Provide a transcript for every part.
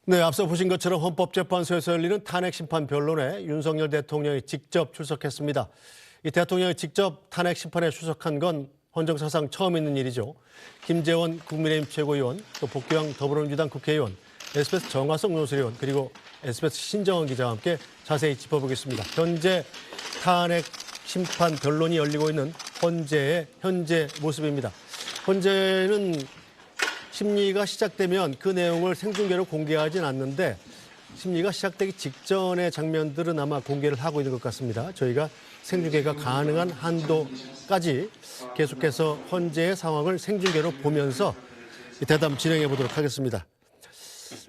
네, 앞서 보신 것처럼 헌법재판소에서 열리는 탄핵 심판 변론에 윤석열 대통령이 직접 출석했습니다. 이 대통령이 직접 탄핵 심판에 출석한 건 헌정사상 처음 있는 일이죠. 김재원 국민의힘 최고위원, 또 복귀왕 더불어민주당 국회의원, SBS 정화성 논설위원, 그리고 SBS 신정원 기자와 함께 자세히 짚어보겠습니다. 현재 탄핵 심판 변론이 열리고 있는 헌재의 현재 모습입니다. 헌재는 심리가 시작되면 그 내용을 생중계로 공개하진 않는데 심리가 시작되기 직전의 장면들은 아마 공개를 하고 있는 것 같습니다. 저희가 생중계가 가능한 한도까지 계속해서 헌재의 상황을 생중계로 보면서 대담 진행해 보도록 하겠습니다.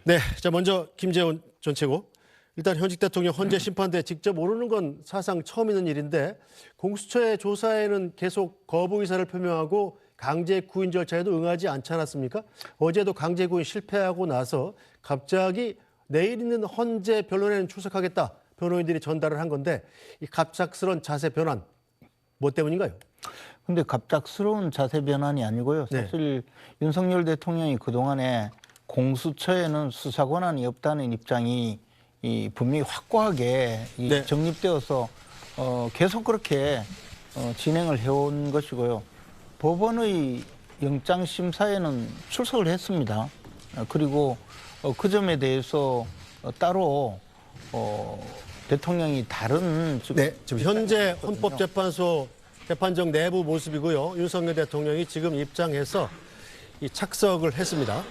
네, 자 먼저 김재원 전 최고. 일단 현직 대통령 헌재 심판대에 직접 오르는 건 사상 처음 있는 일인데 공수처의 조사에는 계속 거부 의사를 표명하고 강제 구인 절차에도 응하지 않지 않았습니까? 어제도 강제 구인 실패하고 나서 갑자기 내일 있는 헌재 변론에는 출석하겠다. 변호인들이 전달을 한 건데 이 갑작스러운 자세 변환 뭐 때문인가요? 근데 갑작스러운 자세 변환이 아니고요. 사실 윤석열 대통령이 그동안에 공수처에는 수사 권한이 없다는 입장이 분명히 확고하게 정립되어서 계속 그렇게 진행을 해온 것이고요. 법원의 영장심사에는 출석을 했습니다. 그리고 그 점에 대해서 따로 대통령이 다른 지금 현재 헌법재판소 재판정 내부 모습이고요. 윤석열 대통령이 지금 입장해서 이 착석을 했습니다.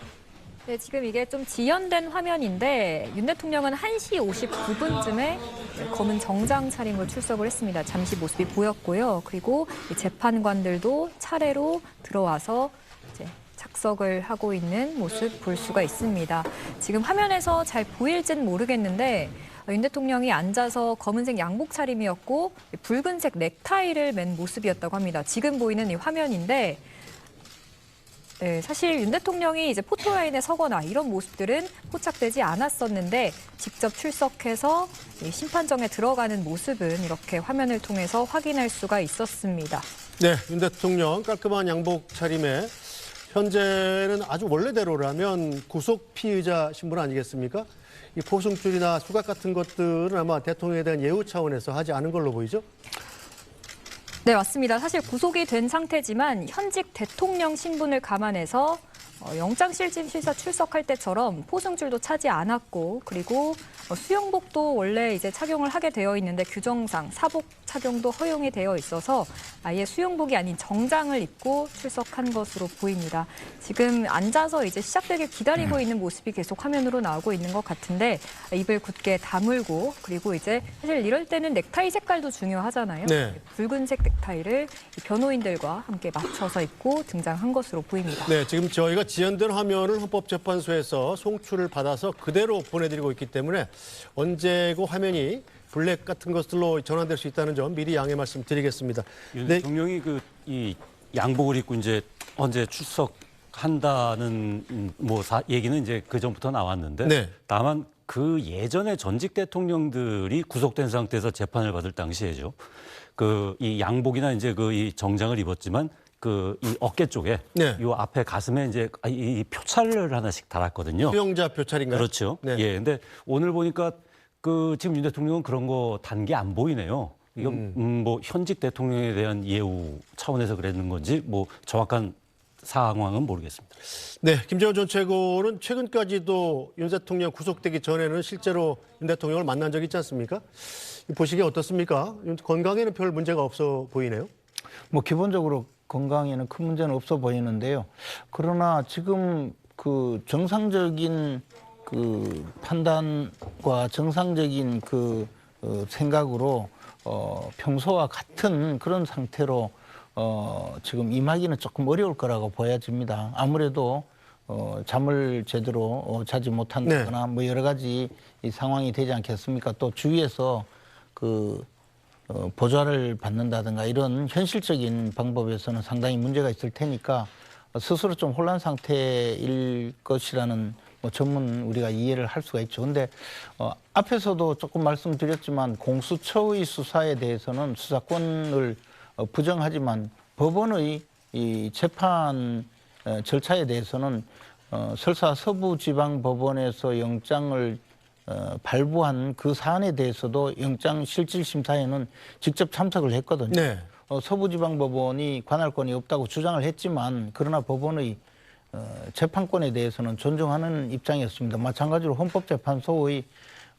네, 지금 이게 좀 지연된 화면인데 윤 대통령은 1시 59분쯤에 검은 정장 차림으로 출석을 했습니다. 잠시 모습이 보였고요. 그리고 재판관들도 차례로 들어와서 이제 착석을 하고 있는 모습 볼 수가 있습니다. 지금 화면에서 잘 보일지는 모르겠는데 윤 대통령이 앉아서 검은색 양복 차림이었고 붉은색 넥타이를 맨 모습이었다고 합니다. 지금 보이는 이 화면인데 네, 사실 윤 대통령이 이제 포토라인에 서거나 이런 모습들은 포착되지 않았었는데 직접 출석해서 심판정에 들어가는 모습은 이렇게 화면을 통해서 확인할 수가 있었습니다. 네, 윤 대통령 깔끔한 양복 차림에 현재는 아주 원래대로라면 구속 피의자 신분 아니겠습니까? 이 포승줄이나 수갑 같은 것들은 아마 대통령에 대한 예우 차원에서 하지 않은 걸로 보이죠? 네, 맞습니다. 사실 구속이 된 상태지만 현직 대통령 신분을 감안해서 영장실질심사 출석할 때처럼 포승줄도 차지 않았고 그리고 수영복도 원래 이제 착용을 하게 되어 있는데 규정상 사복 착용도 허용이 되어 있어서 아예 수영복이 아닌 정장을 입고 출석한 것으로 보입니다. 지금 앉아서 이제 시작되길 기다리고 있는 모습이 계속 화면으로 나오고 있는 것 같은데 입을 굳게 다물고 그리고 이제 사실 이럴 때는 넥타이 색깔도 중요하잖아요. 네. 붉은색 넥타이를 변호인들과 함께 맞춰서 입고 등장한 것으로 보입니다. 네, 지금 저희가 지연된 화면을 헌법재판소에서 송출을 받아서 그대로 보내드리고 있기 때문에 언제고 화면이 블랙 같은 것들로 전환될 수 있다는 점 미리 양해 말씀드리겠습니다. 윤 대통령이 이 양복을 입고 이제 언제 출석한다는 얘기는 이제 그 전부터 나왔는데 다만 그 예전에 전직 대통령들이 구속된 상태에서 재판을 받을 당시에죠. 이 양복이나 이제 이 정장을 입었지만 이 어깨 쪽에 요 앞에 가슴에 이제 이 표차를 하나씩 달았거든요. 수용자 표차인가요? 그렇죠. 네. 예. 근데 오늘 보니까 지금 윤 대통령은 그런 거 단 게 안 보이네요. 이건 현직 대통령에 대한 예우 차원에서 그랬는 건지 정확한 상황은 모르겠습니다. 네, 김재원 전 최고는 최근까지도 윤 대통령 구속되기 전에는 실제로 윤 대통령을 만난 적이 있지 않습니까? 보시기에 어떻습니까? 건강에는 별 문제가 없어 보이네요. 기본적으로 건강에는 큰 문제는 없어 보이는데요. 그러나 지금 정상적인 판단과 정상적인 생각으로 평소와 같은 그런 상태로 지금 임하기는 조금 어려울 거라고 보여집니다. 아무래도 잠을 제대로 자지 못한다거나 여러 가지 이 상황이 되지 않겠습니까? 또 주위에서 보좌를 받는다든가 이런 현실적인 방법에서는 상당히 문제가 있을 테니까 스스로 좀 혼란 상태일 것이라는 전문 우리가 이해를 할 수가 있죠. 근데 앞에서도 조금 말씀드렸지만 공수처의 수사에 대해서는 수사권을 부정하지만 법원의 이 재판 절차에 대해서는 설사 서부지방법원에서 영장을 발부한 그 사안에 대해서도 영장 실질심사에는 직접 참석을 했거든요. 네. 서부지방법원이 관할권이 없다고 주장을 했지만 그러나 법원의 재판권에 대해서는 존중하는 입장이었습니다. 마찬가지로 헌법재판소의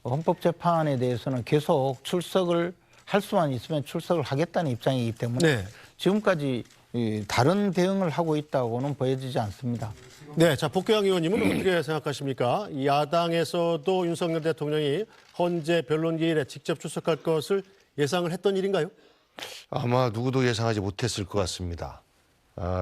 헌법재판에 대해서는 계속 출석을 할 수만 있으면 출석을 하겠다는 입장이기 때문에 네. 지금까지 다른 대응을 하고 있다고는 보여지지 않습니다. 네, 자 복귀양 의원님은 어떻게 생각하십니까? 야당에서도 윤석열 대통령이 헌재 변론기일에 직접 출석할 것을 예상을 했던 일인가요? 아마 누구도 예상하지 못했을 것 같습니다.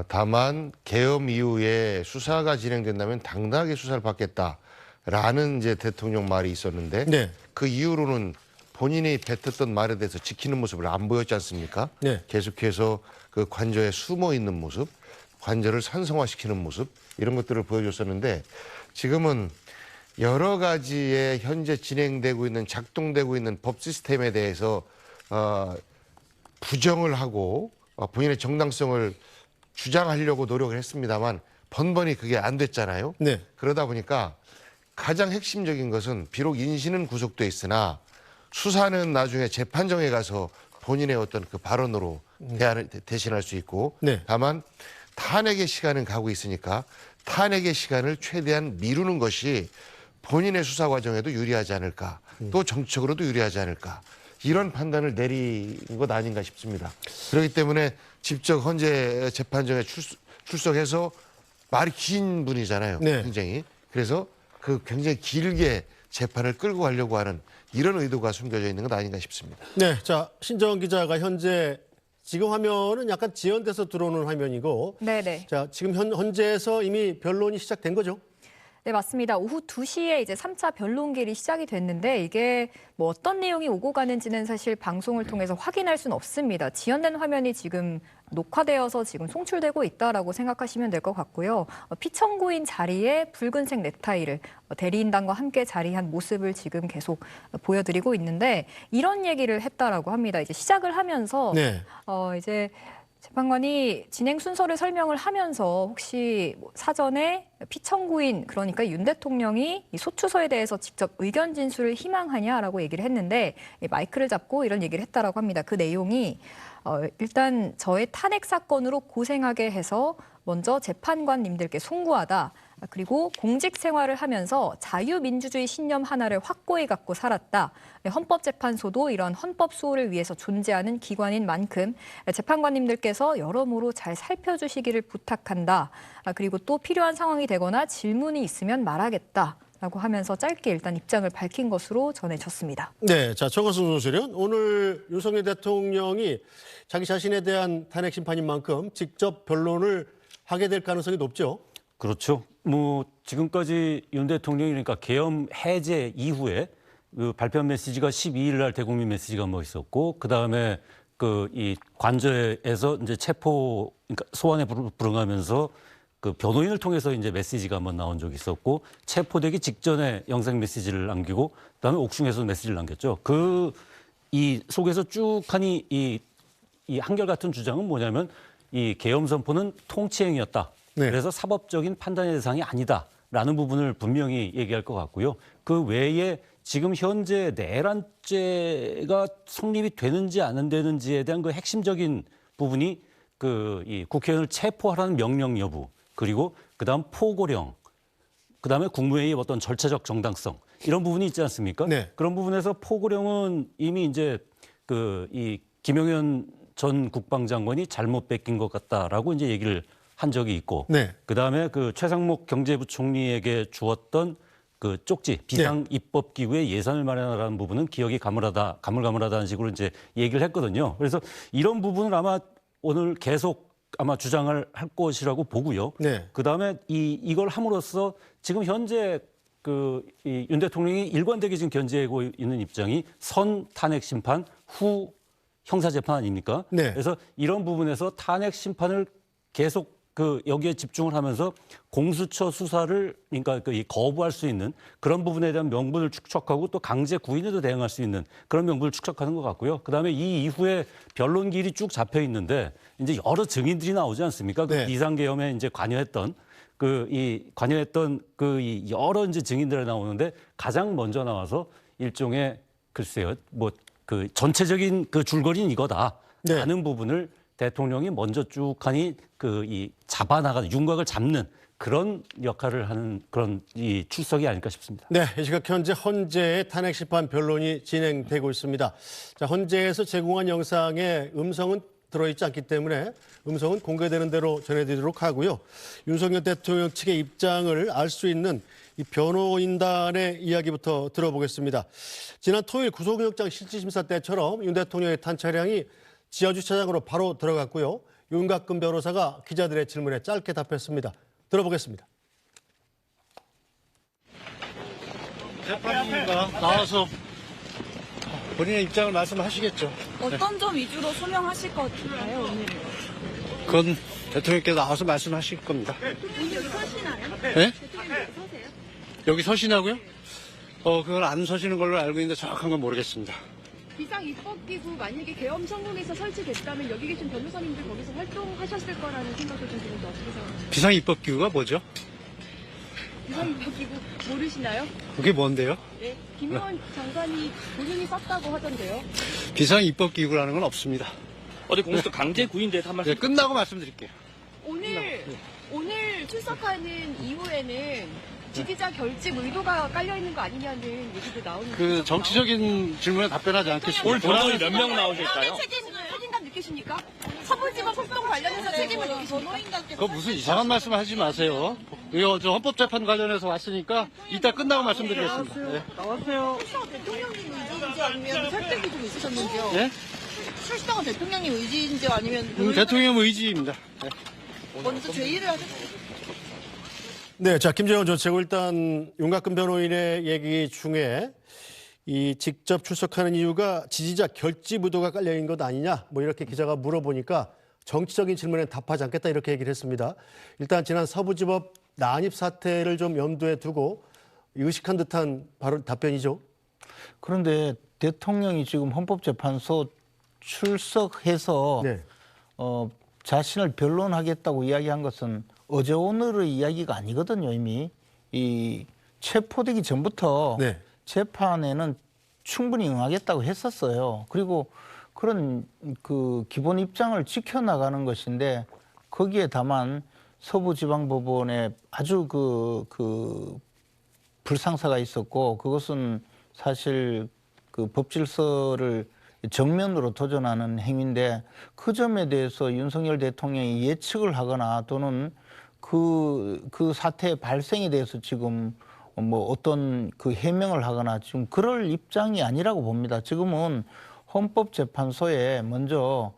다만 계엄 이후에 수사가 진행된다면 당당하게 수사를 받겠다라는 이제 대통령 말이 있었는데 네. 그 이후로는 본인이 뱉었던 말에 대해서 지키는 모습을 안 보였지 않습니까? 네. 계속해서 그 관저에 숨어 있는 모습, 관저를 산성화시키는 모습 이런 것들을 보여줬었는데 지금은 여러 가지의 현재 진행되고 있는 작동되고 있는 법 시스템에 대해서 부정을 하고 본인의 정당성을 주장하려고 노력을 했습니다만 번번이 그게 안 됐잖아요. 네. 그러다 보니까 가장 핵심적인 것은 비록 인신은 구속돼 있으나 수사는 나중에 재판정에 가서 본인의 어떤 그 발언으로 대신할 수 있고 네. 다만 탄핵의 시간은 가고 있으니까 탄핵의 시간을 최대한 미루는 것이 본인의 수사 과정에도 유리하지 않을까 또 정치적으로도 유리하지 않을까 이런 판단을 내린 것 아닌가 싶습니다. 그렇기 때문에 직접 헌재 재판정에 출석해서 말이 긴 분이잖아요. 네. 굉장히. 그래서 그 굉장히 길게 재판을 끌고 가려고 하는 이런 의도가 숨겨져 있는 것 아닌가 싶습니다. 네, 자 신정원 기자가 현재 지금 화면은 약간 지연돼서 들어오는 화면이고, 네네. 자 지금 헌재에서 이미 변론이 시작된 거죠? 네, 맞습니다. 오후 2시에 이제 3차 변론기일이 시작이 됐는데 이게 뭐 어떤 내용이 오고 가는지는 사실 방송을 통해서 확인할 수는 없습니다. 지연된 화면이 지금 녹화되어서 지금 송출되고 있다라고 생각하시면 될 것 같고요. 피청구인 자리에 붉은색 넥타이를 대리인단과 함께 자리한 모습을 지금 계속 보여드리고 있는데 이런 얘기를 했다라고 합니다. 이제 시작을 하면서 네. 이제 재판관이 진행 순서를 설명을 하면서 혹시 사전에 피청구인 그러니까 윤 대통령이 이 소추서에 대해서 직접 의견 진술을 희망하냐라고 얘기를 했는데 마이크를 잡고 이런 얘기를 했다라고 합니다. 그 내용이 일단 저의 탄핵 사건으로 고생하게 해서 먼저 재판관님들께 송구하다. 그리고 공직 생활을 하면서 자유민주주의 신념 하나를 확고히 갖고 살았다. 헌법재판소도 이런 헌법 수호를 위해서 존재하는 기관인 만큼 재판관님들께서 여러모로 잘 살펴주시기를 부탁한다. 그리고 또 필요한 상황이 되거나 질문이 있으면 말하겠다. 라고 하면서 짧게 일단 입장을 밝힌 것으로 전해졌습니다. 네, 자 정거승 소실은 오늘 윤석열 대통령이 자기 자신에 대한 탄핵 심판인 만큼 직접 변론을 하게 될 가능성이 높죠. 그렇죠. 뭐 지금까지 윤 대통령이 그러니까 계엄 해제 이후에 그 발표한 메시지가 12일 날 대국민 메시지가 뭐 있었고 그다음에 그 이 관저에서 이제 체포 그러니까 소환에 불응하면서 그 변호인을 통해서 이제 메시지가 한번 나온 적이 있었고 체포되기 직전에 영상 메시지를 남기고 그다음에 옥중에서 메시지를 남겼죠. 그 이 속에서 쭉 하니 이 한결같은 주장은 뭐냐면 이 계엄 선포는 통치행위였다. 네. 그래서 사법적인 판단의 대상이 아니다라는 부분을 분명히 얘기할 것 같고요. 그 외에 지금 현재 내란죄가 성립이 되는지 안 되는지에 대한 그 핵심적인 부분이 그 이 국회의원을 체포하라는 명령 여부 그리고 그다음 포고령 그다음에 국무회의의 어떤 절차적 정당성 이런 부분이 있지 않습니까? 네. 그런 부분에서 포고령은 이미 이제 그 이 김영현 전 국방장관이 잘못 뺏긴 것 같다라고 이제 얘기를 한 적이 있고, 네. 그다음에 그 최상목 경제부총리에게 주었던 그 쪽지 비상 입법 기구에 예산을 마련하라는 부분은 기억이 가물가물하다는 식으로 이제 얘기를 했거든요. 그래서 이런 부분을 아마 오늘 계속 아마 주장을 할 것이라고 보고요. 네. 그다음에 이걸 함으로써 지금 현재 그 윤 대통령이 일관되게 지금 견지하고 있는 입장이 선 탄핵 심판 후 형사 재판 아닙니까? 네. 그래서 이런 부분에서 탄핵 심판을 계속 그 여기에 집중을 하면서 공수처 수사를 그러니까 그 거부할 수 있는 그런 부분에 대한 명분을 축적하고 또 강제 구인에도 대응할 수 있는 그런 명분을 축적하는 것 같고요. 그다음에 이 이후에 변론기일이 쭉 잡혀 있는데 이제 여러 증인들이 나오지 않습니까? 네. 그 비상계엄에 이제 관여했던 이 관여했던 이 여러 이제 증인들이 나오는데 가장 먼저 나와서 일종의 글쎄요, 뭐 그 전체적인 그 줄거리는 이거다. 네. 하는 부분을 대통령이 먼저 쭉 하니 이 잡아나가는 윤곽을 잡는 그런 역할을 하는 그런 이 출석이 아닐까 싶습니다. 네, 이 시각 현재 헌재의 탄핵 심판 변론이 진행되고 있습니다. 자, 헌재에서 제공한 영상에 음성은 들어있지 않기 때문에 음성은 공개되는 대로 전해드리도록 하고요. 윤석열 대통령 측의 입장을 알 수 있는 이 변호인단의 이야기부터 들어보겠습니다. 지난 토요일 구속영장 실질심사 때처럼 윤 대통령의 탄 차량이 지하주차장으로 바로 들어갔고요. 윤곽근 변호사가 기자들의 질문에 짧게 답했습니다. 들어보겠습니다. 재판부가 나와서 본인의 입장을 말씀하시겠죠. 어떤 점 위주로 소명하실 건가요, 오늘? 그건 대통령께서 나와서 말씀하실 겁니다. 오늘 여기 서시나요? 네? 대통령 여기 서세요? 여기 서시냐고요? 그걸 안 서시는 걸로 알고 있는데 정확한 건 모르겠습니다. 비상입법기구 만약에 계엄 성공에서 설치됐다면 여기 계신 변호사님들 거기서 활동하셨을 거라는 생각도 좀 드는데 어떻게 생각하세요? 비상입법기구가 뭐죠? 비상입법기구 모르시나요? 그게 뭔데요? 네. 김용원 장관이 본인이 썼다고 하던데요. 비상입법기구라는 건 없습니다. 어제 공수처 강제 구인돼서 한 말씀. 네, 끝나고 말씀드릴게요. 오늘 출석하는 이후에는 지지자 결집 의도가 깔려 있는 거 아니냐는 얘기도 나오는데. 그 정치적인 질문에 답변하지 않겠습니다. 오늘 변호인이 몇 명 나오실까요? 책임감 느끼십니까? 서부지법 소송 관련해서 책임을 느끼십니까? 그거 무슨 이상한 말씀 하지 마세요. 이거 저 헌법재판 관련해서 왔으니까 이따 끝나고 말씀드리겠습니다. 네. 출석은 대통령님 의지인지 아니면 설득이 좀 있으셨는지요? 네? 출석은 대통령님 의지인지 아니면 대통령 의지입니다. 네. 먼저 제의를 하셨어요? 네, 자, 김재원 전 최고 일단 윤곽근 변호인의 얘기 중에 이 직접 출석하는 이유가 지지자 결집 의도가 깔려 있는 것 아니냐, 뭐 이렇게 기자가 물어보니까 정치적인 질문에 답하지 않겠다 이렇게 얘기를 했습니다. 일단 지난 서부지법 난입 사태를 좀 염두에 두고 의식한 듯한 바로 답변이죠. 그런데 대통령이 지금 헌법재판소 출석해서 네. 자신을 변론하겠다고 이야기한 것은 어제 오늘의 이야기가 아니거든요. 이미 이 체포되기 전부터 네. 재판에는 충분히 응하겠다고 했었어요. 그리고 그런 그 기본 입장을 지켜나가는 것인데 거기에 다만 서부지방법원에 아주 그 불상사가 있었고 그것은 사실 그 법질서를 정면으로 도전하는 행위인데 그 점에 대해서 윤석열 대통령이 예측을 하거나 또는 그 사태의 발생에 대해서 지금 뭐 어떤 그 해명을 하거나 지금 그럴 입장이 아니라고 봅니다. 지금은 헌법재판소에 먼저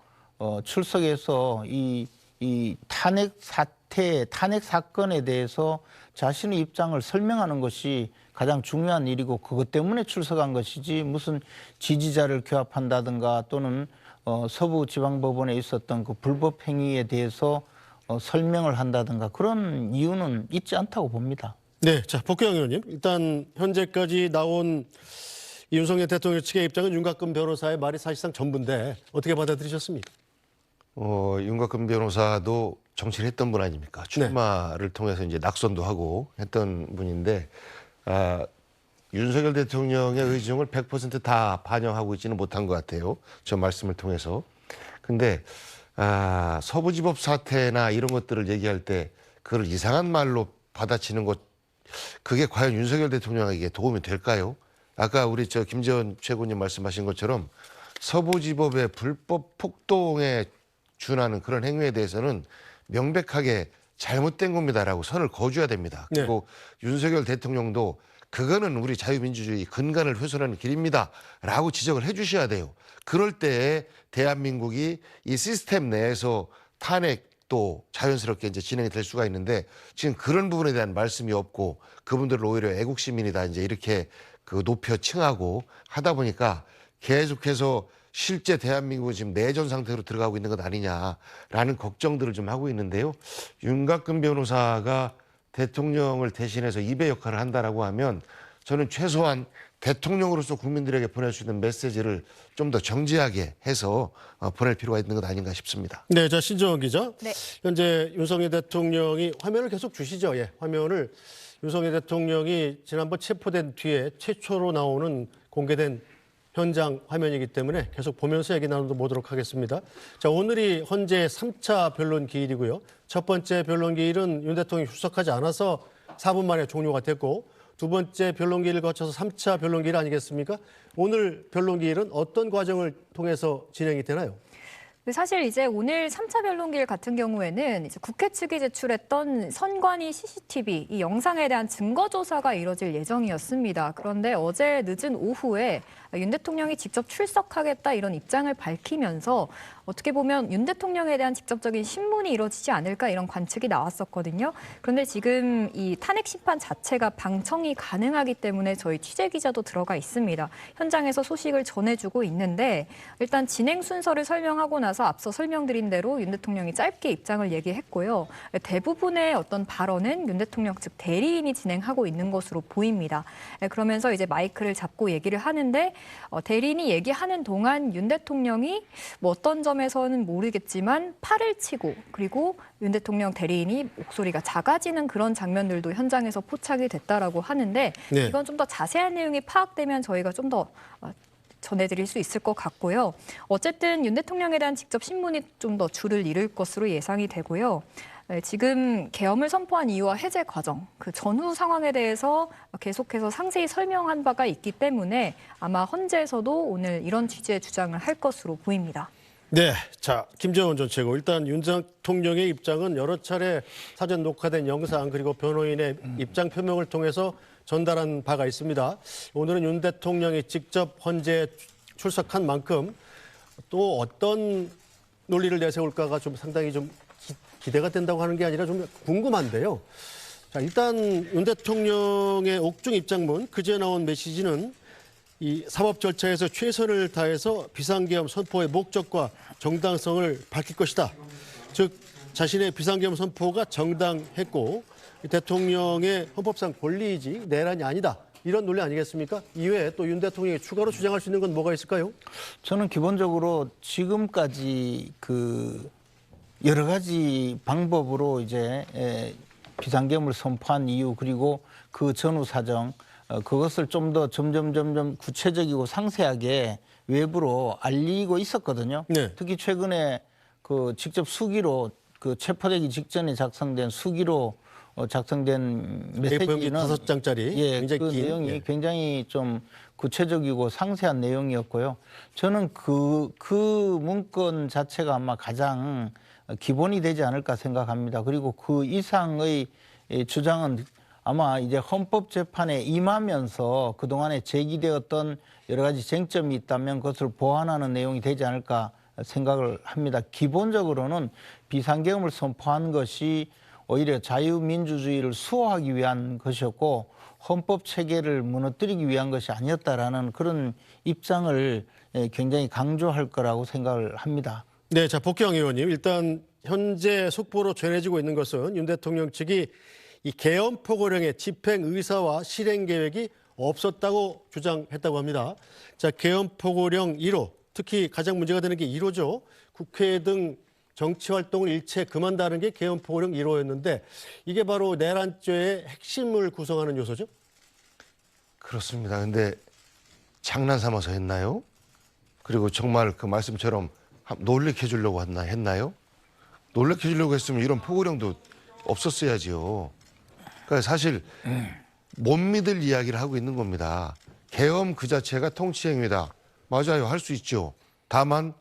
출석해서 이 탄핵 사건에 대해서 자신의 입장을 설명하는 것이 가장 중요한 일이고 그것 때문에 출석한 것이지 무슨 지지자를 규합한다든가 또는 서부지방법원에 있었던 그 불법 행위에 대해서 설명을 한다든가 그런 이유는 있지 않다고 봅니다. 네, 자, 복귀영 의원님. 일단 현재까지 나온 윤석열 대통령 측의 입장은 윤곽근 변호사의 말이 사실상 전부인데 어떻게 받아들이셨습니까? 윤곽근 변호사도 정치를 했던 분 아닙니까? 출마를 통해서 이제 낙선도 하고 했던 분인데, 윤석열 대통령의 의중을 100% 반영하고 있지는 못한 것 같아요. 저 말씀을 통해서. 근데, 서부지법 사태나 이런 것들을 얘기할 때 그걸 이상한 말로 받아치는 것, 그게 과연 윤석열 대통령에게 도움이 될까요? 아까 우리 김재원 최고님 말씀하신 것처럼 서부지법의 불법 폭동에 준하는 그런 행위에 대해서는 명백하게 잘못된 겁니다라고 선을 그어줘야 됩니다. 그리고 윤석열 대통령도 그거는 우리 자유민주주의 근간을 훼손하는 길입니다라고 지적을 해주셔야 돼요. 그럴 때 대한민국이 이 시스템 내에서 탄핵도 자연스럽게 이제 진행이 될 수가 있는데 지금 그런 부분에 대한 말씀이 없고 그분들을 오히려 애국 시민이다 이제 이렇게 그 높여 칭하고 하다 보니까 계속해서 실제 대한민국은 지금 내전 상태로 들어가고 있는 것 아니냐라는 걱정들을 좀 하고 있는데요. 윤곽근 변호사가 대통령을 대신해서 입의 역할을 한다라고 하면 저는 최소한 대통령으로서 국민들에게 보낼 수 있는 메시지를 좀 더 정제하게 해서 보낼 필요가 있는 것 아닌가 싶습니다. 네, 자 신정원 기자. 네. 현재 윤석열 대통령이 화면을 계속 주시죠. 예, 화면을 윤석열 대통령이 지난번 체포된 뒤에 최초로 나오는 공개된 현장 화면이기 때문에 계속 보면서 얘기 나눠보도록 하겠습니다. 자, 오늘이 헌재 3차 변론 기일이고요. 첫 번째 변론 기일은 윤 대통령이 출석하지 않아서 4분 만에 종료가 됐고 두 번째 변론 기일을 거쳐서 3차 변론 기일 아니겠습니까? 오늘 변론 기일은 어떤 과정을 통해서 진행이 되나요? 사실 이제 오늘 3차 변론기일 같은 경우에는 이제 국회 측이 제출했던 선관위 CCTV 이 영상에 대한 증거 조사가 이뤄질 예정이었습니다. 그런데 어제 늦은 오후에 윤 대통령이 직접 출석하겠다 이런 입장을 밝히면서 어떻게 보면 윤 대통령에 대한 직접적인 신문이 이루어지지 않을까 이런 관측이 나왔었거든요. 그런데 지금 이 탄핵 심판 자체가 방청이 가능하기 때문에 저희 취재 기자도 들어가 있습니다. 현장에서 소식을 전해주고 있는데 일단 진행 순서를 설명하고 나서 앞서 설명드린 대로 윤 대통령이 짧게 입장을 얘기했고요. 대부분의 어떤 발언은 윤 대통령 측 대리인이 진행하고 있는 것으로 보입니다. 그러면서 이제 마이크를 잡고 얘기를 하는데 대리인이 얘기하는 동안 윤 대통령이 뭐 어떤 점에서는 모르겠지만 팔을 치고 그리고 윤 대통령 대리인이 목소리가 작아지는 그런 장면들도 현장에서 포착이 됐다라고 하는데 네. 이건 좀 더 자세한 내용이 파악되면 저희가 좀 더 전해드릴 수 있을 것 같고요. 어쨌든 윤 대통령에 대한 직접 신문이 좀 더 줄을 이룰 것으로 예상이 되고요. 지금 계엄을 선포한 이유와 해제 과정, 그 전후 상황에 대해서 계속해서 상세히 설명한 바가 있기 때문에 아마 헌재에서도 오늘 이런 취지의 주장을 할 것으로 보입니다. 네, 자 김재원 전 최고. 일단 윤 대통령의 입장은 여러 차례 사전 녹화된 영상 그리고 변호인의 입장 표명을 통해서 전달한 바가 있습니다. 오늘은 윤 대통령이 직접 헌재에 출석한 만큼 또 어떤 논리를 내세울까가 좀 상당히 좀 기대가 된다고 하는 게 아니라 좀 궁금한데요. 자, 일단 윤 대통령의 옥중 입장문 그제 나온 메시지는 이 사법 절차에서 최선을 다해서 비상계엄 선포의 목적과 정당성을 밝힐 것이다. 즉 자신의 비상계엄 선포가 정당했고 대통령의 헌법상 권리이지 내란이 아니다. 이런 논리 아니겠습니까? 이외에 또 윤 대통령이 추가로 주장할 수 있는 건 뭐가 있을까요? 저는 기본적으로 지금까지 그 여러 가지 방법으로 이제 비상계엄을 선포한 이유 그리고 그 전후 사정 그것을 좀 더 점점 구체적이고 상세하게 외부로 알리고 있었거든요. 네. 특히 최근에 그 직접 수기로 그 체포되기 직전에 작성된 수기로 작성된 메시지는 5장짜리 예, 굉장히 그 긴 내용이 예. 굉장히 좀 구체적이고 상세한 내용이었고요. 저는 그 문건 자체가 아마 가장 기본이 되지 않을까 생각합니다. 그리고 그 이상의 주장은 아마 이제 헌법재판에 임하면서 그동안에 제기되었던 여러 가지 쟁점이 있다면 그것을 보완하는 내용이 되지 않을까 생각을 합니다. 기본적으로는 비상계엄을 선포한 것이 오히려 자유민주주의를 수호하기 위한 것이었고 헌법 체계를 무너뜨리기 위한 것이 아니었다라는 그런 입장을 굉장히 강조할 거라고 생각을 합니다. 네, 자 복경 의원님 일단 현재 속보로 전해지고 있는 것은 윤 대통령 측이 이 계엄 포고령의 집행 의사와 실행 계획이 없었다고 주장했다고 합니다. 자 계엄 포고령 1호 특히 가장 문제가 되는 게 1호죠. 국회 등 정치 활동을 일체 금한다는 게 계엄 포고령 1호였는데 이게 바로 내란죄의 핵심을 구성하는 요소죠. 그렇습니다. 근데 장난 삼아서 했나요? 그리고 정말 그 말씀처럼 놀래켜 주려고 했나요? 놀래켜 주려고 했으면 이런 포고령도 없었어야지요. 그러니까 사실 못 믿을 이야기를 하고 있는 겁니다. 계엄 그 자체가 통치행위다. 맞아요. 할 수 있죠. 다만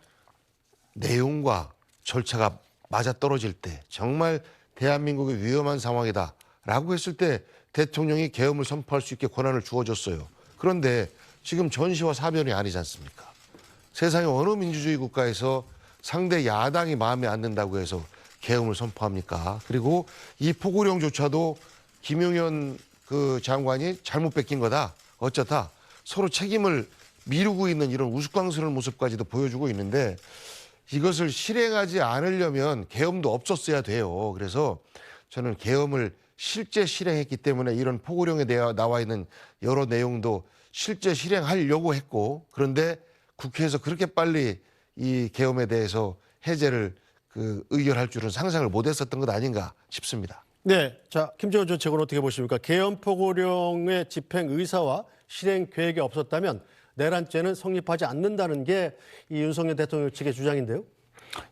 내용과 절차가 맞아떨어질 때 정말 대한민국이 위험한 상황이다라고 했을 때 대통령이 계엄을 선포할 수 있게 권한을 주어줬어요. 그런데 지금 전시와 사변이 아니지 않습니까? 세상의 어느 민주주의 국가에서 상대 야당이 마음에 안 든다고 해서 계엄을 선포합니까? 그리고 이 포고령조차도 김용현 그 장관이 잘못 뺏긴 거다. 어쩌다 서로 책임을 미루고 있는 이런 우스꽝스러운 모습까지도 보여주고 있는데 이것을 실행하지 않으려면 계엄도 없었어야 돼요. 그래서 저는 계엄을 실제 실행했기 때문에 이런 포고령에 나와 있는 여러 내용도 실제 실행하려고 했고, 그런데 국회에서 그렇게 빨리 이 계엄에 대해서 해제를 의결할 줄은 상상을 못했었던 것 아닌가 싶습니다. 네, 자 김재원 전 최고는 어떻게 보십니까? 계엄 포고령의 집행 의사와 실행 계획이 없었다면 내란죄는 성립하지 않는다는 게 이 윤석열 대통령 측의 주장인데요.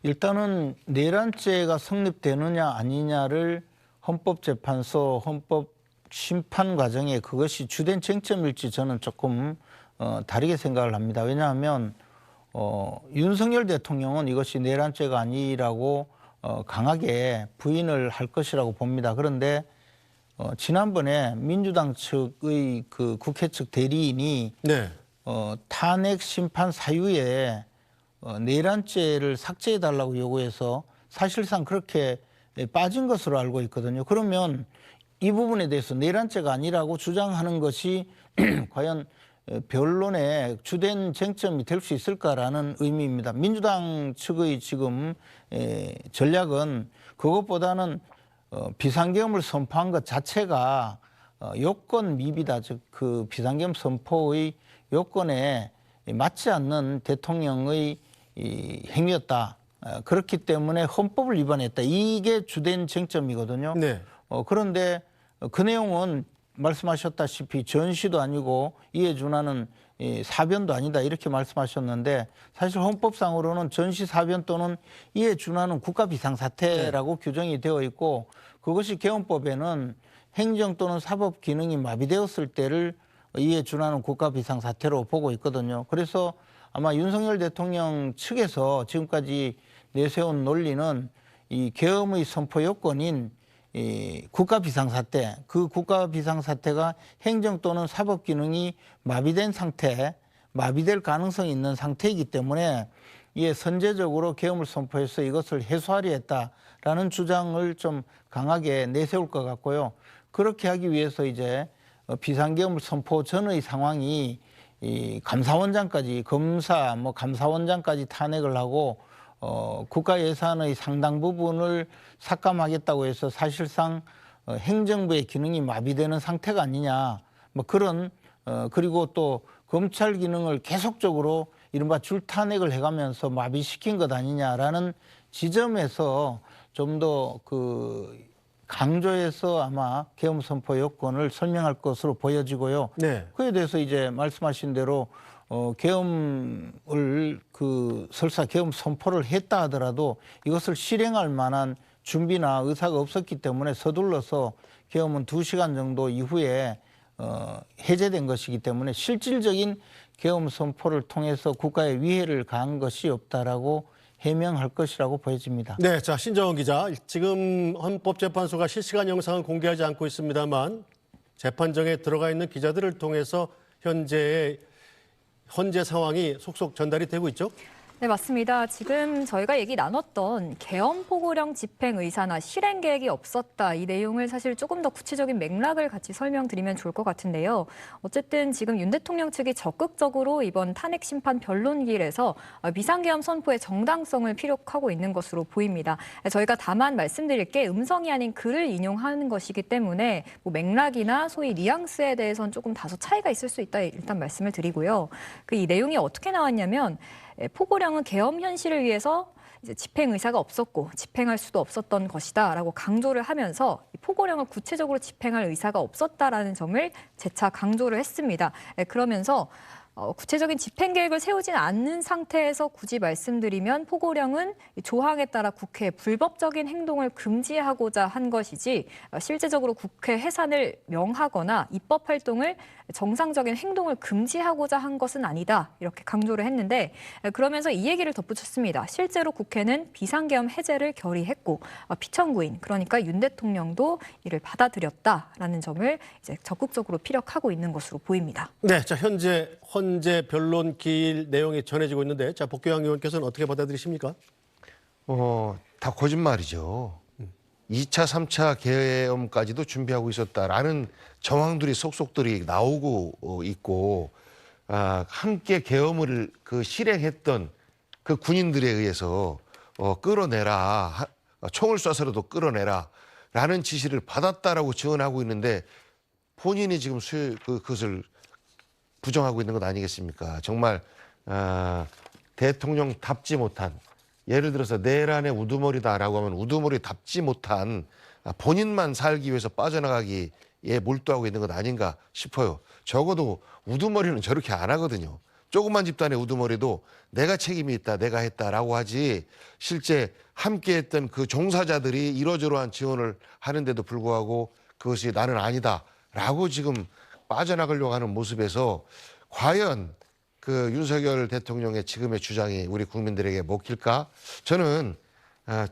일단은 내란죄가 성립되느냐 아니냐를 헌법재판소 헌법심판 과정에 그것이 주된 쟁점일지 저는 조금 다르게 생각을 합니다. 왜냐하면 윤석열 대통령은 이것이 내란죄가 아니라고 강하게 부인을 할 것이라고 봅니다. 그런데 지난번에 민주당 측의 그 국회 측 대리인이 네. 탄핵 심판 사유에 내란죄를 삭제해달라고 요구해서 사실상 그렇게 빠진 것으로 알고 있거든요. 그러면 이 부분에 대해서 내란죄가 아니라고 주장하는 것이 과연 변론의 주된 쟁점이 될 수 있을까라는 의미입니다. 민주당 측의 지금 전략은 그것보다는 비상계엄을 선포한 것 자체가 요건 미비다. 즉 그 비상계엄 선포의 요건에 맞지 않는 대통령의 행위였다. 그렇기 때문에 헌법을 위반했다. 이게 주된 쟁점이거든요. 네. 그런데 그 내용은 말씀하셨다시피 전시도 아니고 이에 준하는 사변도 아니다 이렇게 말씀하셨는데 사실 헌법상으로는 전시 사변 또는 이에 준하는 국가 비상사태라고 규정이 되어 있고 그것이 계엄법에는 행정 또는 사법 기능이 마비되었을 때를 이에 준하는 국가 비상사태로 보고 있거든요. 그래서 아마 윤석열 대통령 측에서 지금까지 내세운 논리는 이 계엄의 선포 요건인 이 국가 비상사태, 그 국가 비상사태가 행정 또는 사법 기능이 마비된 상태, 마비될 가능성이 있는 상태이기 때문에 이에 선제적으로 계엄을 선포해서 이것을 해소하려 했다라는 주장을 좀 강하게 내세울 것 같고요. 그렇게 하기 위해서 이제 비상계엄을 선포 전의 상황이 이 감사원장까지 검사, 감사원장까지 탄핵을 하고 국가 예산의 상당 부분을 삭감하겠다고 해서 사실상 행정부의 기능이 마비되는 상태가 아니냐. 그런 그리고 또 검찰 기능을 계속적으로 이른바 줄탄핵을 해가면서 마비시킨 것 아니냐라는 지점에서 좀 더 강조해서 아마 계엄 선포 요건을 설명할 것으로 보여지고요. 네. 그에 대해서 이제 말씀하신 대로 계엄을 설사 계엄 선포를 했다 하더라도 이것을 실행할 만한 준비나 의사가 없었기 때문에 서둘러서 계엄은 2시간 정도 이후에 해제된 것이기 때문에 실질적인 계엄 선포를 통해서 국가에 위해를 가한 것이 없다라고 해명할 것이라고 보여집니다. 네, 자 신정원 기자, 지금 헌법재판소가 실시간 영상은 공개하지 않고 있습니다만 재판정에 들어가 있는 기자들을 통해서 현재 상황이 속속 전달이 되고 있죠? 네, 맞습니다. 지금 저희가 얘기 나눴던 계엄 포고령 집행 의사나 실행 계획이 없었다. 이 내용을 사실 조금 더 구체적인 맥락을 같이 설명드리면 좋을 것 같은데요. 어쨌든 지금 윤 대통령 측이 적극적으로 이번 탄핵 심판 변론길에서 비상계엄 선포의 정당성을 피력하고 있는 것으로 보입니다. 저희가 다만 말씀드릴 게 음성이 아닌 글을 인용하는 것이기 때문에 맥락이나 소위 뉘앙스에 대해서는 조금 다소 차이가 있을 수 있다. 일단 말씀을 드리고요. 이 내용이 어떻게 나왔냐면 포고령은 계엄 현실을 위해서 이제 집행 의사가 없었고 집행할 수도 없었던 것이다라고 강조를 하면서 포고령을 구체적으로 집행할 의사가 없었다라는 점을 재차 강조를 했습니다. 그러면서 구체적인 집행 계획을 세우진 않는 상태에서 굳이 말씀드리면 포고령은 조항에 따라 국회에 불법적인 행동을 금지하고자 한 것이지 실제적으로 국회 해산을 명하거나 입법 활동을 정상적인 행동을 금지하고자 한 것은 아니다. 이렇게 강조를 했는데 그러면서 이 얘기를 덧붙였습니다. 실제로 국회는 비상계엄 해제를 결의했고 피청구인 그러니까 윤 대통령도 이를 받아들였다라는 점을 이제 적극적으로 피력하고 있는 것으로 보입니다. 네, 자 현재 변론길 내용이 전해지고 있는데 자 복귀왕 의원께서는 어떻게 받아들이십니까? 다 거짓말이죠. 2차, 3차 계엄까지도 준비하고 있었다라는 정황들이 속속들이 나오고 있고 함께 계엄을 실행했던 그 군인들에 의해서 끌어내라. 총을 쏴서라도 끌어내라. 라는 지시를 받았다라고 증언하고 있는데 본인이 지금 그것을 부정하고 있는 것 아니겠습니까? 정말 대통령답지 못한, 예를 들어서 내란의 우두머리다라고 하면 우두머리답지 못한 본인만 살기 위해서 빠져나가기에 몰두하고 있는 것 아닌가 싶어요. 적어도 우두머리는 저렇게 안 하거든요. 조그만 집단의 우두머리도 내가 책임이 있다, 내가 했다라고 하지, 실제 함께했던 그 종사자들이 이러저러한 지원을 하는데도 불구하고 그것이 나는 아니다라고 지금 빠져나가려고 하는 모습에서 과연 그 윤석열 대통령의 지금의 주장이 우리 국민들에게 먹힐까? 저는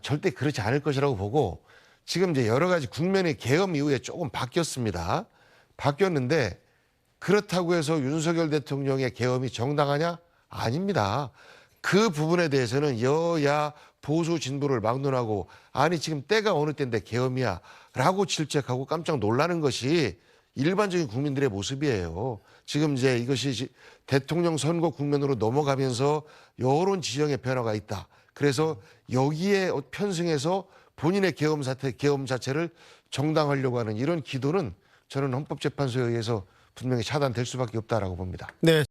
절대 그렇지 않을 것이라고 보고, 지금 이제 여러 가지 국면의 계엄 이후에 조금 바뀌었습니다. 바뀌었는데 그렇다고 해서 윤석열 대통령의 계엄이 정당하냐? 아닙니다. 그 부분에 대해서는 여야 보수 진보를 막론하고, 아니 지금 때가 어느 때인데 계엄이야 라고 질책하고 깜짝 놀라는 것이 일반적인 국민들의 모습이에요. 지금 이제 이것이 대통령 선거 국면으로 넘어가면서 여론 지형의 변화가 있다. 그래서 여기에 편승해서 본인의 계엄 자체를 정당화하려고 하는 이런 기도는 저는 헌법재판소에 의해서 분명히 차단될 수밖에 없다라고 봅니다. 네.